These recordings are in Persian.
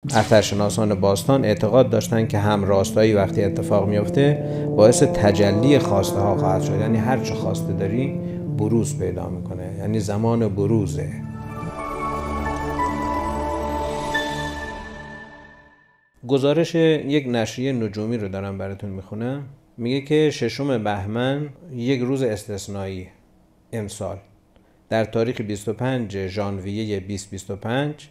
اخترشناسان باستان اعتقاد داشتند که همراستایی وقتی اتفاق میفته باعث تجلی خواسته ها خواهد شد. یعنی هر چه خواسته داری بروز پیدا میکنه، یعنی زمان بروزه. گزارش یک نشریه نجومی رو دارم براتون میخونم. میگه که 6 بهمن یک روز استثنایی امسال در تاریخ 25 ژانویه 2025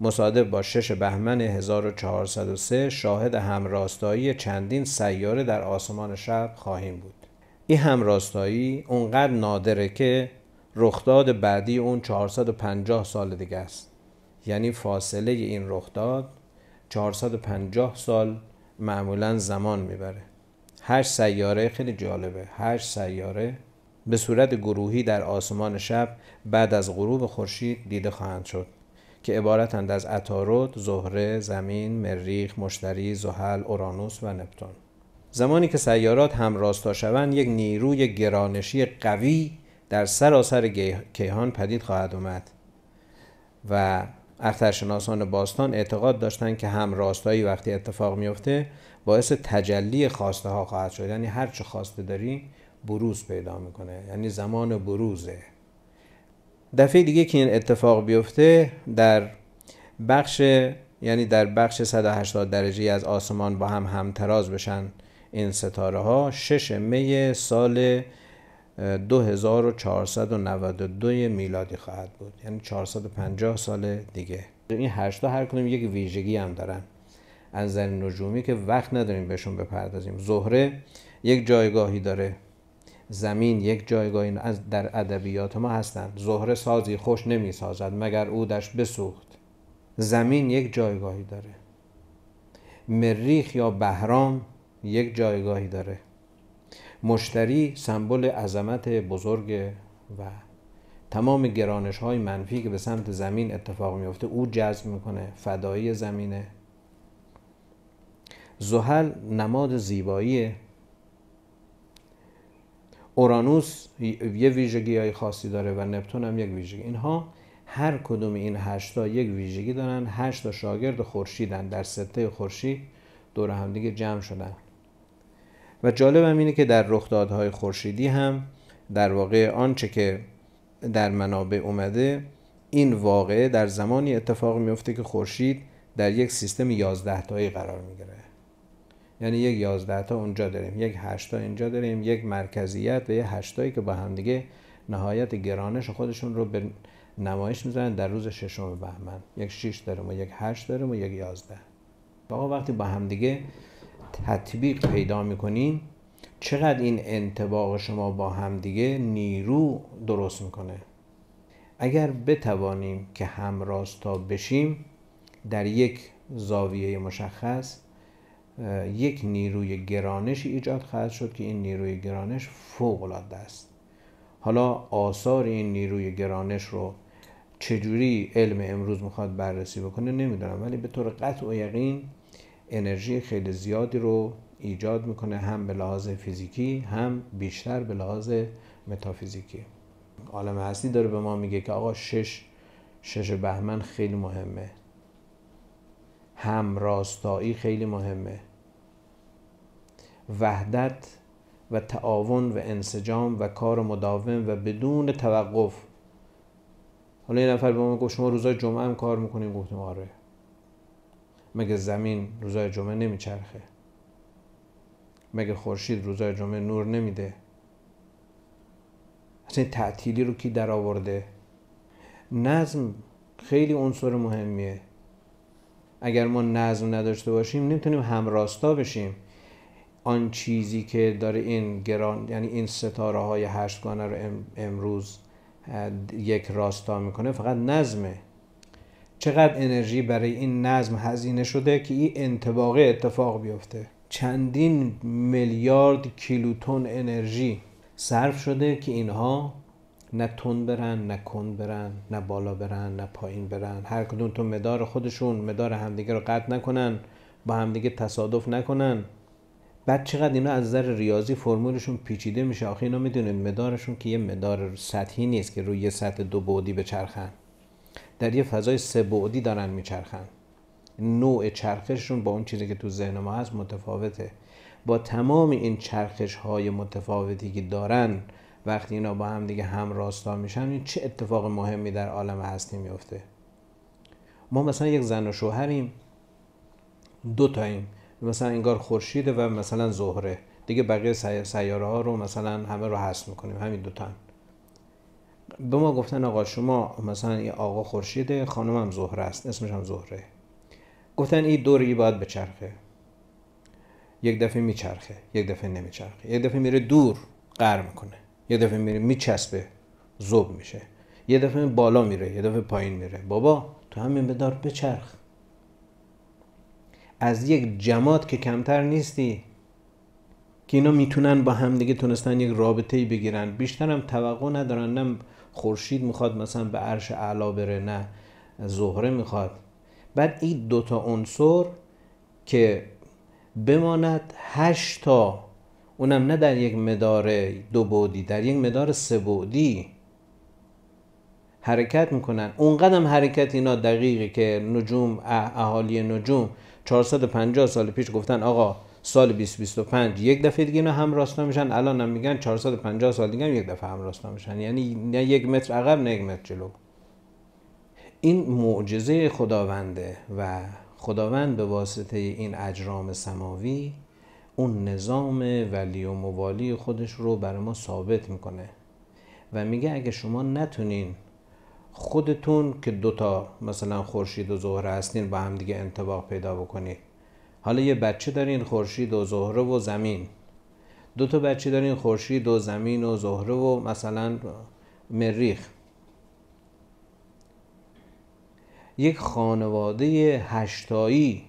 مصادف با 6 بهمن 1403 شاهد همراستایی چندین سیاره در آسمان شب خواهیم بود. این همراستایی اونقدر نادره که رخداد بعدی اون 450 سال دیگه است. یعنی فاصله این رخداد 450 سال معمولاً زمان میبره. 8 سیاره، خیلی جالبه، 8 سیاره به صورت گروهی در آسمان شب بعد از غروب خورشید دیده خواهند شد که عبارتند از عطارد، زهره، زمین، مریخ، مشتری، زحل، اورانوس و نپتون. زمانی که سیارات همراستا شوند یک نیروی گرانشی قوی در سراسر کیهان پدید خواهد آمد و اخترشناسان باستان اعتقاد داشتند که همراستایی وقتی اتفاق میفته باعث تجلی خواسته ها خواهد شد. یعنی هر چه خواسته داری بروز پیدا میکنه، یعنی زمان بروزه. دفعه دیگه که این اتفاق بیفته در بخش 180 درجه از آسمان با هم همتراز بشن این ستاره ها 6 می سال 2492 میلادی خواهد بود، یعنی 450 سال دیگه. این 8 هر کدوم یک ویژگی هم دارن از نظر نجومی که وقت نداریم بهشون بپردازیم. زهره یک جایگاهی داره، زمین یک جایگاهی در ادبیات ما هستند. زهره سازی خوش نمی سازد مگر عودش بسوخت. زمین یک جایگاهی داره. مریخ یا بهرام یک جایگاهی داره. مشتری سمبل عظمت بزرگ و تمام گرانش های منفی که به سمت زمین اتفاق میفته او جذب میکنه، فدایی زمینه. زحل نماد زیباییه. اورانوس یه ویژگی های خاصی داره و نپتون هم یک ویژگی. اینها هر کدوم این 8 یک ویژگی دارن. 8 شاگرد خورشیدن، در سته خورشید دور هم دیگه جمع شدن. و جالب هم اینه که در رخدادهای خورشیدی هم در واقع آنچه که در منابع اومده این واقعه در زمانی اتفاق میفته که خورشید در یک سیستم 11 تایی قرار میگیره. یعنی یک 11 تا اونجا داریم، یک 8 تا اینجا داریم، یک مرکزیت و یک 8 تایی که با هم دیگه نهایت گرانش خودشون رو به نمایش میذارن در روز 6 بهمن. یک 6 داریم و یک 8 داریم و یک 11. آقا وقتی با هم دیگه تطبیق پیدا میکنین چقدر این انطباق شما با هم دیگه نیرو درست میکنه. اگر بتوانیم که همراستا بشیم در یک زاویه مشخص یک نیروی گرانشی ایجاد خواهد شد که این نیروی گرانش فوق العاده است. حالا آثار این نیروی گرانش رو چجوری علم امروز میخواد بررسی بکنه نمیدونم، ولی به طور قطع و یقین انرژی خیلی زیادی رو ایجاد میکنه، هم به لحاظ فیزیکی هم بیشتر به لحاظ متافیزیکی. عالم هستی داره به ما میگه که آقا 6 بهمن خیلی مهمه، همراستایی خیلی مهمه، وحدت و تعاون و انسجام و کار مداوم و بدون توقف. حالا یه نفر به ما گفت شما روزای جمعه هم کار میکنیم؟ گفتم آره. مگه زمین روزای جمعه نمیچرخه؟ مگه خورشید روزای جمعه نور نمیده؟ اصلا این تعطیلی رو کی در آورده؟ نظم خیلی عنصر مهمیه. اگر ما نظم نداشته باشیم نمیتونیم همراستا بشیم. آن چیزی که داره این یعنی این ستاره های 8 گانه رو امروز یک راستا میکنه فقط نظمه. چقدر انرژی برای این نظم هزینه شده که این انطباقه اتفاق بیفته. چندین میلیارد کیلوتن انرژی صرف شده که اینها نه تون برن، نه کند برن، نه بالا برن، نه پایین برن. هر کدوم تو مدار خودشون مدار همدیگه رو قطع نکنن، با همدیگه تصادف نکنن. بعد چقدر اینا از نظر ریاضی فرمولشون پیچیده میشه. آخه اینا میدونید مدارشون که یه مدار سطحی نیست که روی یه سطح 2 بعدی بچرخن، در یه فضای 3 بعدی دارن میچرخن. نوع چرخششون با اون چیزی که تو ذهن ما هست متفاوته. با تمام این چرخش های متفاوتی که دارن، وقتی اینا با هم دیگه هم راستا میشن، این چه اتفاق مهمی در عالم هستی میفته. ما مثلا یک زن و شوهریم، دو تاییم، مثلا انگار خورشید و مثلا زهره دیگه، بقیه سیاره ها رو مثلا همه رو حذف میکنیم، همین دو تا. به ما گفتن آقا شما مثلا این آقا خورشیده، خانم هم زهره است، اسمش هم زهره. گفتن این دوری باید بچرخه، یک دفعه میچرخه، یک دفعه نمیچرخه، یک دفعه میره دور قهر میکنه، یک دفعه میره میچسبه ذوب میشه، یک دفعه بالا میره، یک دفعه پایین میره. بابا تو همین بدار بچرخ، از یک جماد که کمتر نیستی که اینا میتونن با هم دیگه تونستن یک رابطه‌ای بگیرن. بیشتر هم توقع ندارن، نه خورشید میخواد مثلا به عرش اعلا بره، نه زهره میخواد. بعد این دوتا عنصر که بماند 8 تا، اونم نه در یک مدار 2 بعدی، در یک مدار 3 بعدی حرکت میکنن. اونقدر حرکت اینا دقیقه که نجوم، اهالی نجوم 450 سال پیش گفتن آقا سال 2025 یک دفعه دیگه اینا هم راستا میشن. الان هم میگن 450 سال دیگه هم یک دفعه هم راستا میشن، یعنی نه 1 متر عقب نه 1 متر جلو. این معجزه خداونده و خداوند به واسطه این اجرام سماوی اون نظام ولی و موالی خودش رو برای ما ثابت میکنه و میگه اگه شما نتونین خودتون که دوتا مثلا خورشید و زهره هستین با هم دیگه انطباق پیدا بکنید، حالا یه بچه دارین خورشید و زهره و زمین، دوتا بچه دارین خورشید و زمین و زهره و مثلا مریخ، یک خانواده 8 تایی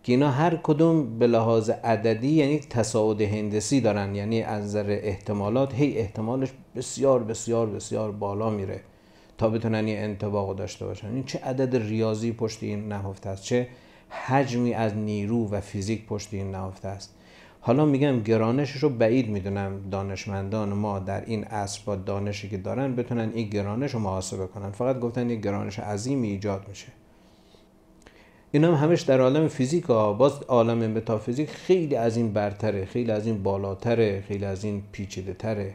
که اینا هر کدوم به لحاظ عددی یعنی تصاعد هندسی دارن، یعنی از نظر احتمالات هی احتمالش بسیار بسیار بسیار بالا میره تا بتونن یه انطباق داشته باشن. این چه عدد ریاضی پشت این نهفته است، چه حجمی از نیرو و فیزیک پشت این نهفته است. حالا میگم گرانشش رو بعید میدونم دانشمندان ما در این عصر با دانشی که دارن بتونن این گرانش رو محاسبه کنن. فقط گفتن یک گرانش عظیمی ایجاد میشه. اینا همش در عالم فیزیک ها. باز عالم متافیزیک خیلی از این برتره، خیلی از این بالاتره، خیلی از این پیچیده تره.